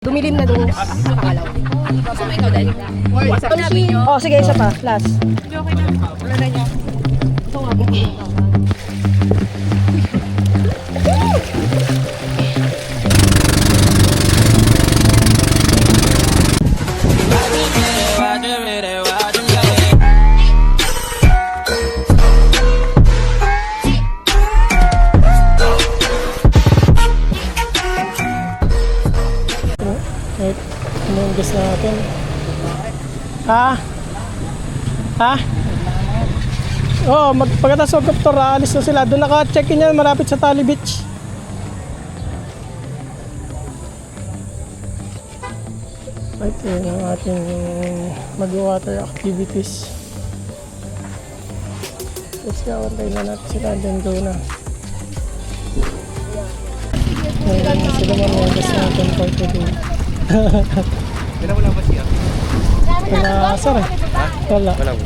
Dumilim na doon sa pangalaw. So, may ikaw dahil. Sinabi nyo. Oh, sige, isa pa. Last. Okay na. Wala na niya. Ito nga po. Wait, ano yung guess natin? Ha? Ha? Oo, pagkatapos mag-captor, aalis na sila. Doon naka-check-in yan, malapit sa Tali Beach. Ito yun ang ating mag-water activities. Let's go, antay na natin sila. Then go na. Ngayon na sila mga guess natin for today. Wala ba siya? Wala, sir eh. Wala. Wala po.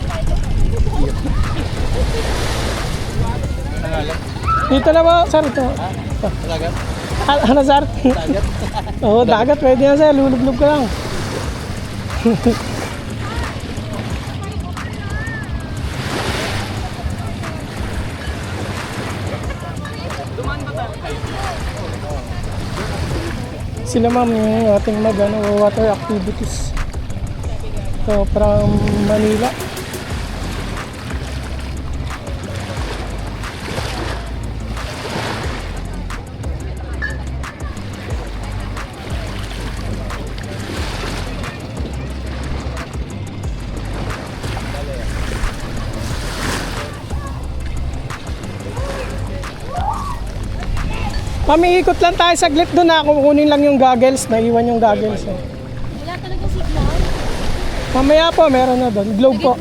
Dito na ba, sir? Ito. Dagat? Ano, sir? Dagat? Oo, dagat. Pwede na, sir. Lulublog ka lang. Sila ma'am yung ating water activities. So, from Manila. Mami, ikot lang tayo saglit doon na. Kukunin lang yung goggles. Naiwan yung goggles. Eh. Wala talaga signal. Mamaya po, meron na doon. Globe po.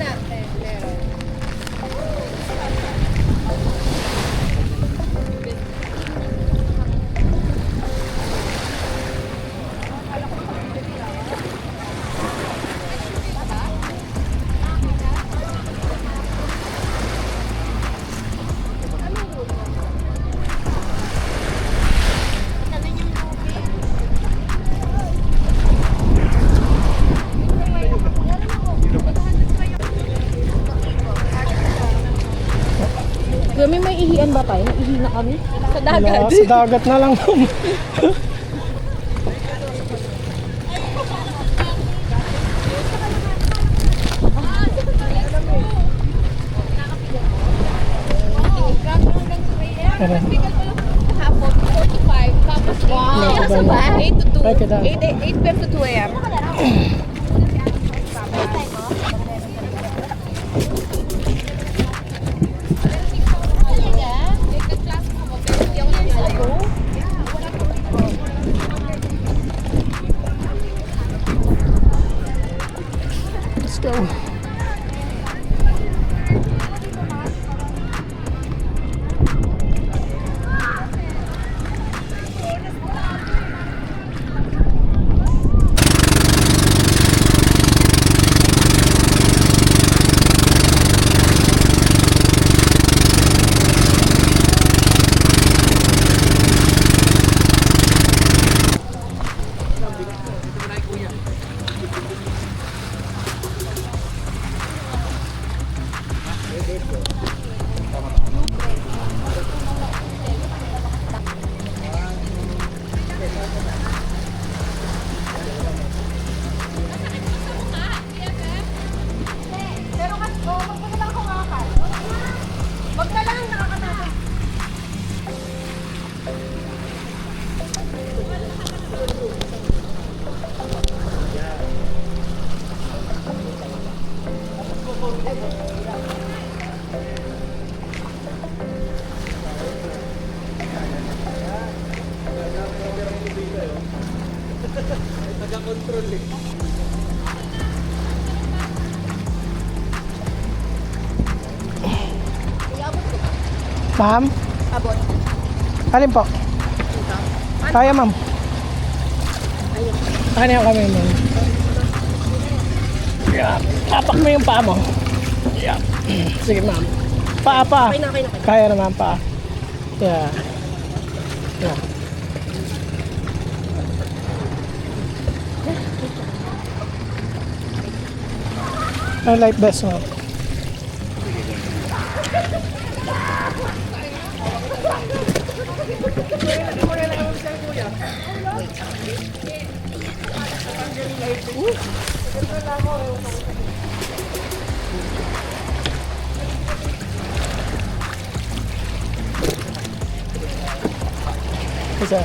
Kami may ihian ba tayo? Ihi na kami? Sa Wala, dagat. sa dagat na lang. Hapon, 45. Tapos, Wow. 8 to 2. Ay, kadami. 8 p.m. to 2 a.m. Let's go. Taga-control eh. Ma'am? Abot. Alin po? Kaya, ma'am. Kaya kami, ma'am. Yeah. Tapak mo yung paa mo. Yeah. Sige, ma'am. Paa, paa. Okay na, okay na. Kaya naman, paa. Yeah. Yeah. Light vest mo. Isa.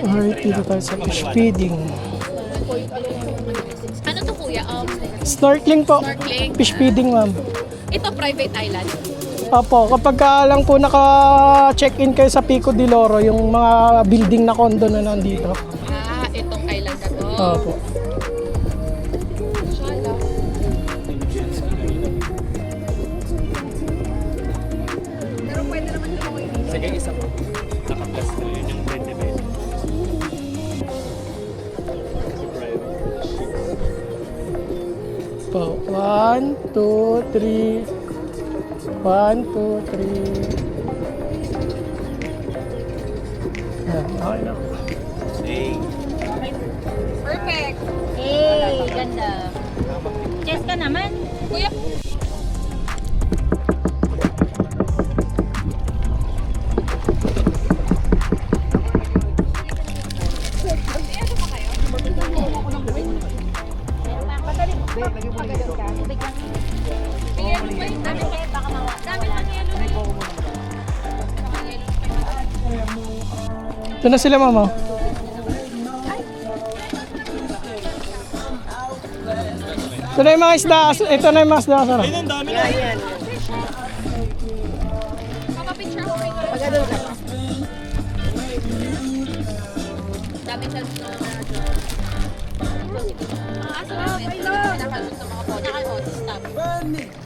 Alright, dito tayo sa fish feeding. Ano to kuya? Snorkeling po. Snorkeling. Fish feeding, ma'am. Ito private island. Opo, kapag ka lang po naka-check-in kayo sa Pico de Loro, yung mga building na condo na nandito. Ah, itong island na to. Opo. Pero pwede naman lumakoy dito. Sige, isa po. Naka-plus na yun yung 20 pesos. Po. 1, 2, 3. 1, 2, 3. Yan, okay na. Perfect. Hey, ganda. Chess ka naman. Kuya, Ito na sila, mama. Ito na yung mga isda. Ito na yung mga isda. Sarap. papapicture ko kayo. Pagkadol ka. Dami sa I love. Nakalusot sa mga po. Nakalusot stop.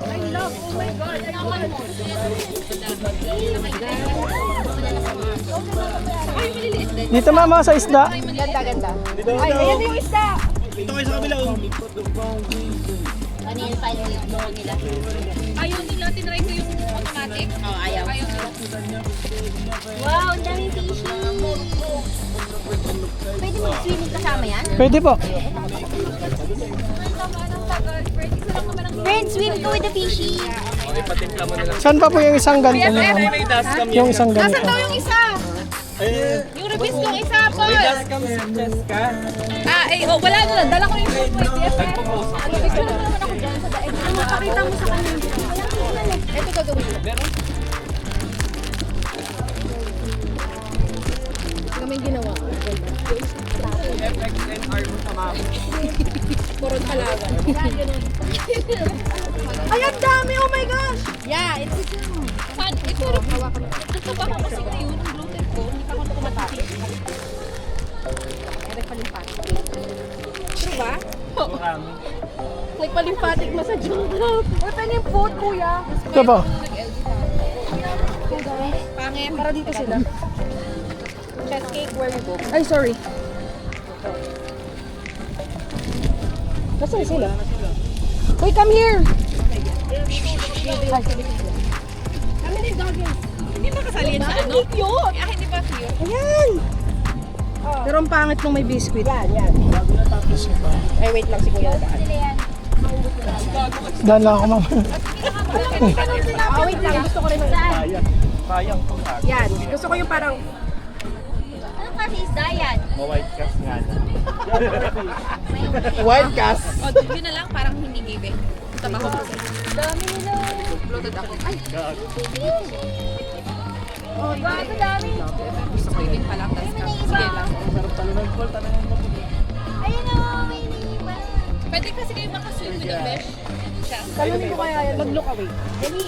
I love. Oh my God. Ay, maliliit din. Dito, mama, sa isda. Ganda, ganda. Ay, ayan yung isa. Kanina tayo yung doon nila. Ayaw nila, tinry ko yung automatic. Oh, ayaw. Ayaw nila. Wow, ang daming fishy. Pwede mag-swimming kasama yan? Pwede po. Friends, swim go with the fishy. Ipatimpla mo na lang. Saan pa po yung isang ganito? May dashcam Yung isang Nasaan ganito. daw yung isa? Yung release kong isa, Paul. May dashcam si Jessica. Ah, eh, oh, wala na lang. Dala ko yung phone mo. Yes, eh. Picture na naman ako dyan sa daig. Ano, pakita mo sa kanya. Ito gagawin ko. Kami ginawa ko. FXNR mo sa mama. Puron palawan. Ay, ang dami! Oh my gosh! Yeah, it's a zoom. Fan, ito rin. Gusto pa ako kasi ngayon, ang gluten ko, hindi pa ako tumatati. Nagpalimpatik. True ba? Oo. Nagpalimpatik mo sa jungle. Uy, pwede yung food, kuya. Ito po. Pangit. Para dito sila. Chest cake, where you go? Ay, sorry. Nasaan sila? Uy, come here! Kami ni Doggins. Hindi ba kasali yan sa ano? Cute! Ah, hindi ba cute? Ayan! Pero ang pangit nung may biscuit. Yan. Ay, wait lang si Kuya. Daan lang ako, mama. Ah, wait lang. Gusto ko rin saan. Sayang po. Yan. Gusto ko yung parang... Anong klase isda yan? Ma-white cast nga na. Wild cast. O, yun na lang. Parang hindi give eh. Tama ko. Dami nila. Uploaded ako. Ay, Oh, God, ang dami. gusto ko yun pala. Sige lang. Ayun o, may iniwan. Pwede kasi kayo makaswim with the fish. Siya. Talunin ko kaya yan, mag-look away. Dali.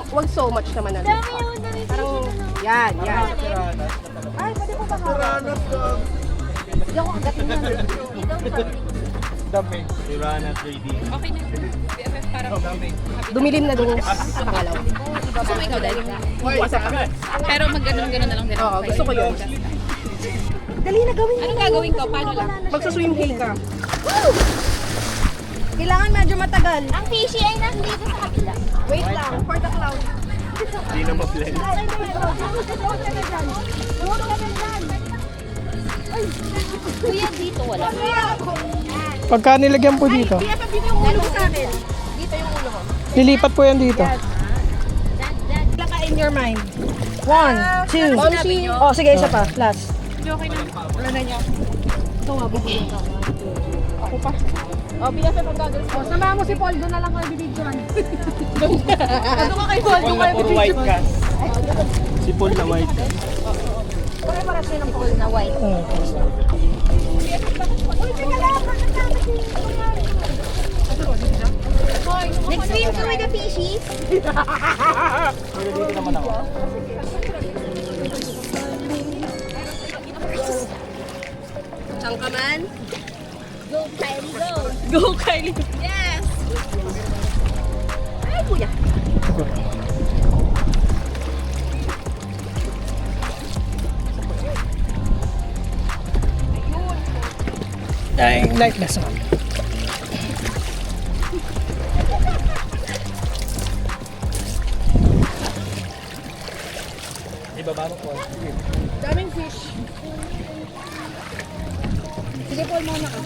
Wag so much naman na Dami look. o, dami Parang, yan, yan. Ay, pwede po ba ka? Hindi ako agatin yan. Dito, Dami. Urana 3D. Okay na. BFF parang Dumilim na doon sa pangalaw. gusto mo ikaw dahil. Isa pa. Pero mag-ganon-ganon na lang din. Oo, gusto ko yun. Dali na gawin. Anong gagawin ko? Paano lang? Magsa-swim day ka. Kailangan medyo matagal. Ang fishy ay nandito sa kabila. Wait lang, for the cloud. Hindi na ma-blend. Kuya, dito wala. Pagka nilagyan po dito, BFF, dito yung ulo ko sa akin. Dito yung ulo ko. lilipat po yan dito. Laka in your mind. 1, 2. Oh, sige, isa pa. Last. Okay na. Wala na niya. Ito nga, bibigyan ka. Ako pa. Oh, BFF ang gagawin ko. Samahan mo si Paul, doon na lang kayo bibidyoan. Ano ka kay Paul? Paul na puro white ka. Si Paul na white. Pare-paras yun ang Paul na white. Next swim ka with the fishies. Pero dito naman ako. Saan ka man? Go, Kylie, go. Go, Kylie. Yes. Ay, kuya. Like this one. Ibaba mo po. Daming fish. Sige, Paul, muna ka.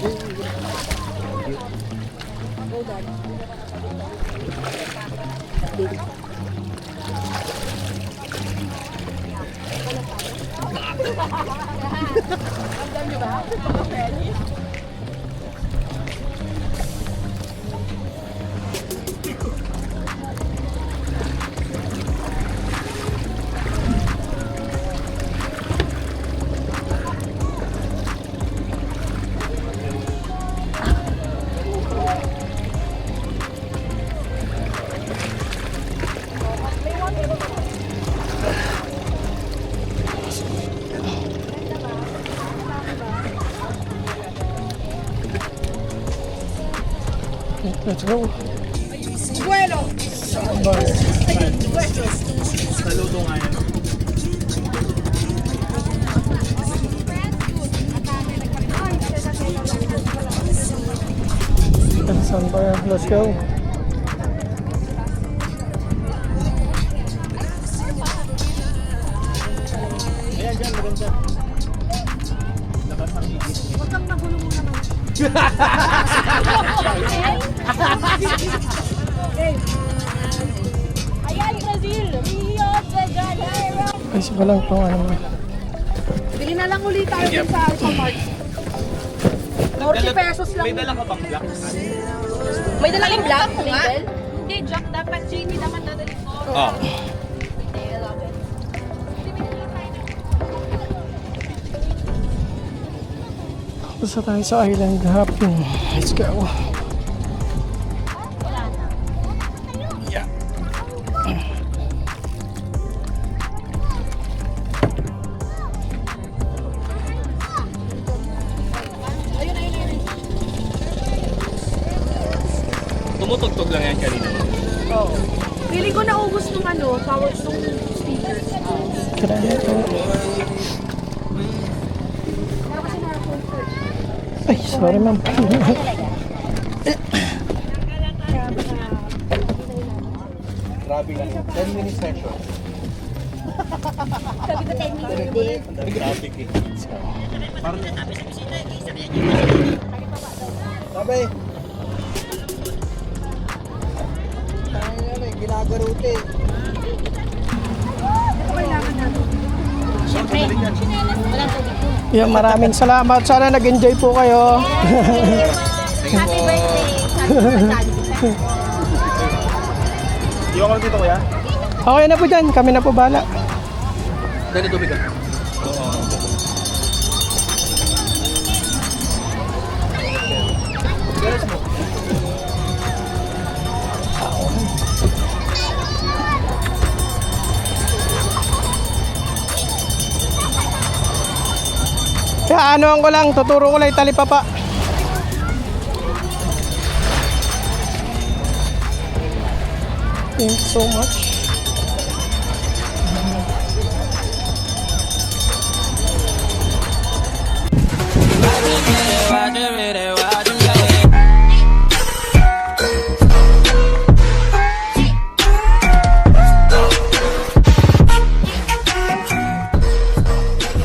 Let's go. Buelo. Saludo nga yan. Sandbar, let's go. Ayan dyan, maganda. Labas ang higit. Huwag kang nagulo mo naman. Ayan, Brazil. Rio de Janeiro. Ay, siya lang itong ano mo. Bili na lang ulit tayo dun sa Alphamart. 40 pesos lang. May dala ka bang black? May dala kang black label? Hindi, Jack. Dapat JD naman dadalhin ko. Oo. Basta tayo sa island hopping. Let's go. Yeah. Tumutugtog lang yan kanina. Oo. Feeling ko naubos nung ano, power nung speakers. Kaya ito. Ay, sorry ma'am. Grabe lang. 10 minutes session. Sabi ko 10 minutes din. Ang traffic eh. Sabi. Ginagarote. Ito kailangan natin. Siyempre, walang tubig po. Yeah, maraming salamat. Sana nag-enjoy po kayo. Happy birthday. Sabi ko sa Jollibee. Iwan ko lang dito kuya. Okay na po dyan. Kami na po bala. Dali tubig ka. Oo. Yes mo. Kaya ano ko lang, tuturo ko lang yung talipapa. Thank you so much.